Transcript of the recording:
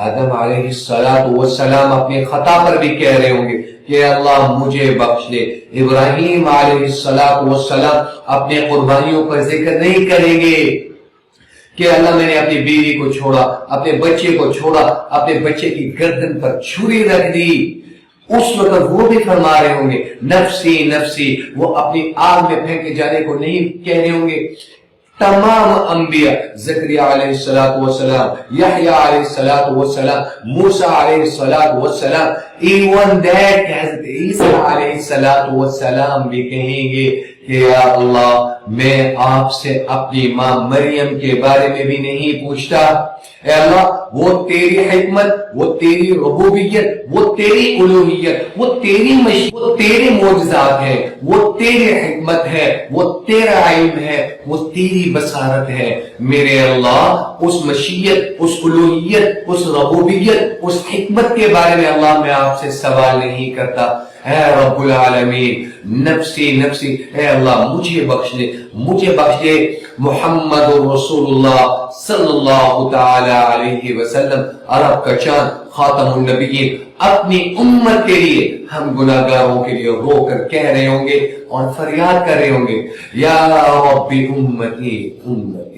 آدم علیہ السلام اپنے خطا پر بھی کہہ رہے ہوں گے کہ اللہ مجھے بخش دے. ابراہیم علیہ السلام اپنے قربانیوں پر ذکر نہیں کریں گے کہ اللہ میں نے اپنی بیوی کو چھوڑا, اپنے بچے کو چھوڑا, اپنے بچے کی گردن پر چھری رکھ دی. اس وقت وہ بھی فرما رہے ہوں گے نفسی نفسی, وہ اپنی آگ میں پھینکے جانے کو نہیں کہہ رہے ہوں گے. تمام انبیاء, زکریا علیہ السلام, یحییٰ علیہ السلام, موسیٰ علیہ السلام, ایون دیٹ حضرت عیسیٰ علیہ السلام بھی کہیں گے کہ یا اللہ میں آپ سے اپنی ماں مریم کے بارے میں بھی نہیں پوچھتا. اے اللہ وہ تیری حکمت, وہ تیری ربوبیت, وہ تیری الوہیت, وہ تیری مشیت, وہ تیرے معجزات ہیں, وہ تیری حکمت ہے, وہ تیرا علم ہے, وہ تیری بصارت ہے. میرے اللہ اس مشیت, اس الوہیت, اس ربوبیت, اس حکمت کے بارے میں اللہ میں آپ سے سوال نہیں کرتا. اے رب العالمین نفسی نفسی, اے اللہ مجھے بخش دے, مجھے بخش دے. محمد رسول اللہ صلی اللہ تعالی علیہ وسلم, عرب کا چاند, خاتم النبیین, اپنی امت کے لیے, ہم گناہگاروں کے لیے رو کر کہہ رہے ہوں گے اور فریاد کر رہے ہوں گے یا رب امتی امتی.